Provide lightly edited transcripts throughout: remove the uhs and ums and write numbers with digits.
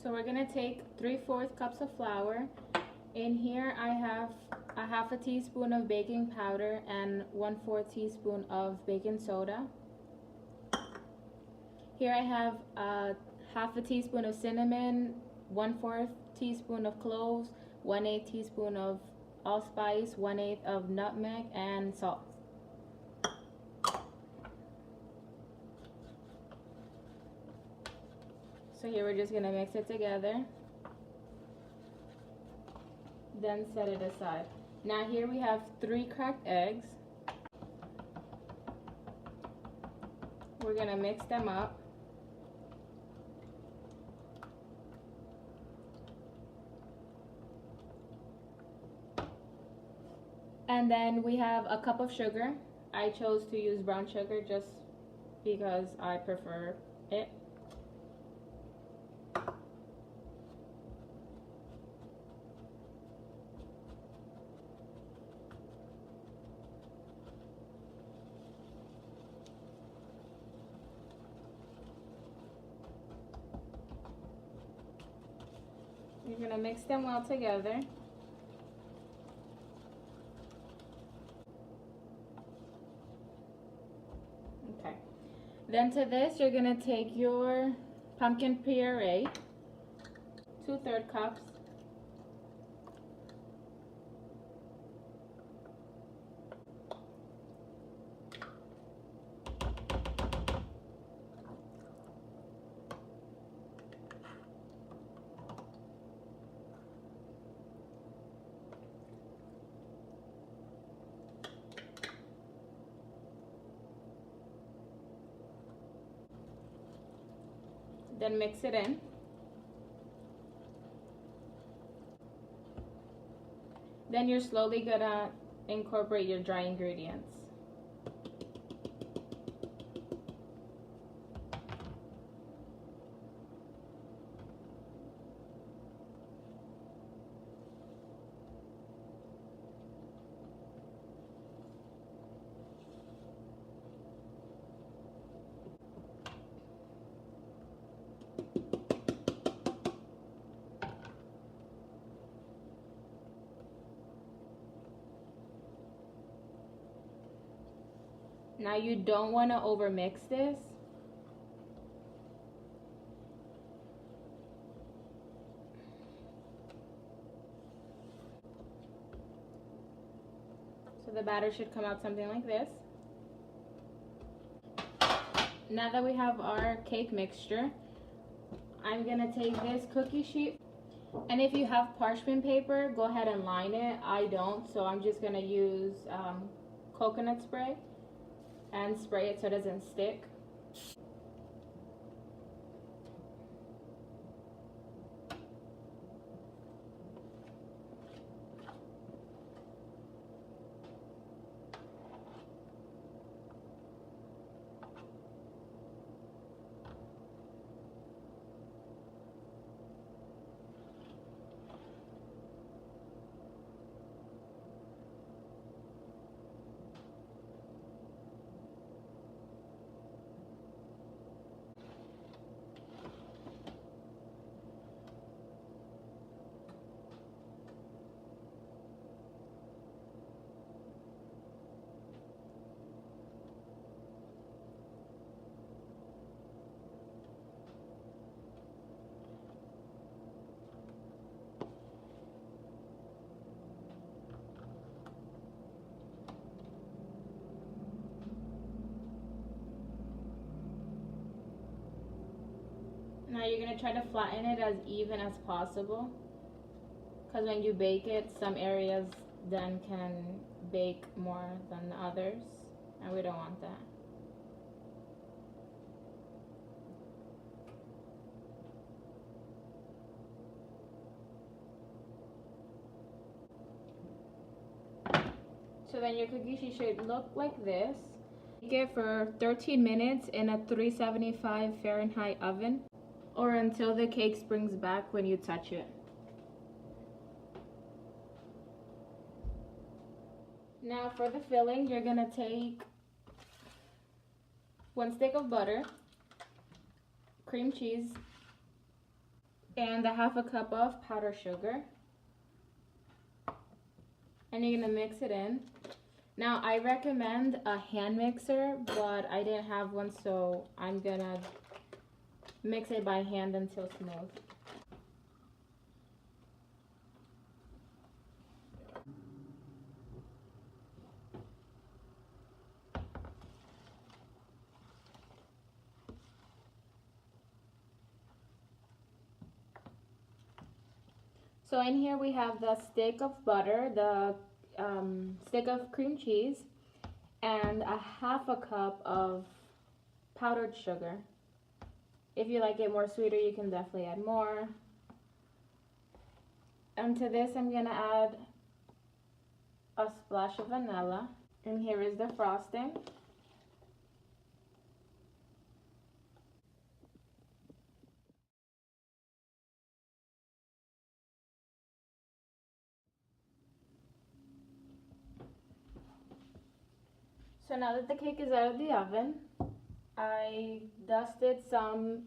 So we're gonna take 3/4 cups of flour. In here I have a half a teaspoon of baking powder and 1/4 teaspoon of baking soda. Here I have half a teaspoon of cinnamon, 1/4 teaspoon of cloves, 1/8 teaspoon of allspice, 1/8 of nutmeg, and salt. So here we're just gonna mix it together, then set it aside. Now here we have 3 cracked eggs. We're gonna mix them up. And then we have a cup of sugar. I chose to use brown sugar just because I prefer it. You're gonna mix them well together. Okay. Then to this, you're gonna take your pumpkin puree, 2/3 cups. Then mix it in. Then you're slowly gonna incorporate your dry ingredients. Now you don't want to overmix this. So the batter should come out something like this. Now that we have our cake mixture, I'm gonna take this cookie sheet, and if you have parchment paper, go ahead and line it. I don't, so I'm just gonna use coconut spray and spray it so it doesn't stick. Now you're going to try to flatten it as even as possible, because when you bake it, some areas then can bake more than others, and we don't want that. So then your cookie sheet should look like this. Bake it for 13 minutes in a 375 Fahrenheit oven, or until the cake springs back when you touch it. Now for the filling, you're gonna take 1 stick of butter, cream cheese, and a half a cup of powdered sugar. And you're gonna mix it in. Now I recommend a hand mixer, but I didn't have one, so I'm gonna mix it by hand until smooth. So in here we have the stick of butter, the stick of cream cheese, and a half a cup of powdered sugar. If you like it more sweeter, you can definitely add more. And to this, I'm gonna add a splash of vanilla. And here is the frosting. So now that the cake is out of the oven, I dusted some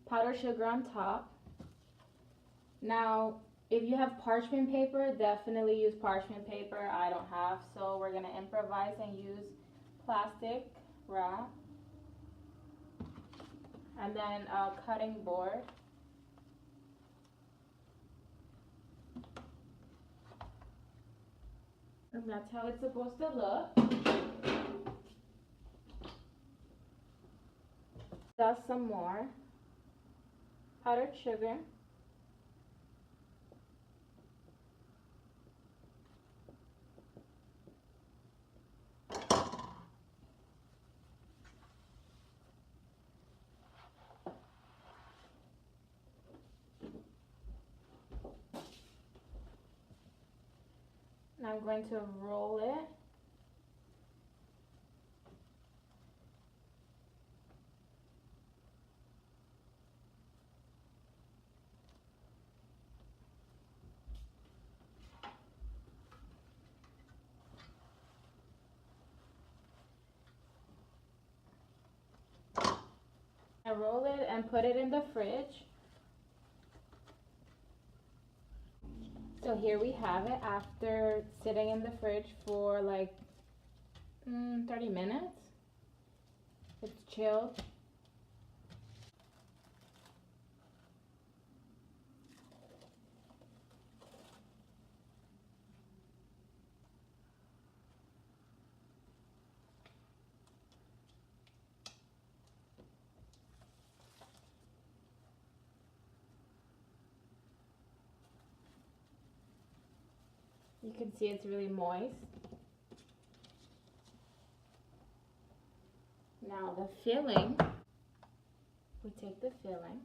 powdered sugar on top. Now, if you have parchment paper, definitely use parchment paper. I don't have, so we're gonna improvise and use plastic wrap. And then a cutting board. And that's how it's supposed to look. Dust some more powdered sugar. And I'm going to roll it. I roll it and put it in the fridge. So here we have it after sitting in the fridge for like 30 minutes. It's chilled. You can see it's really moist. Now the filling, we take the filling.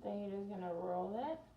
Then you're just gonna roll it.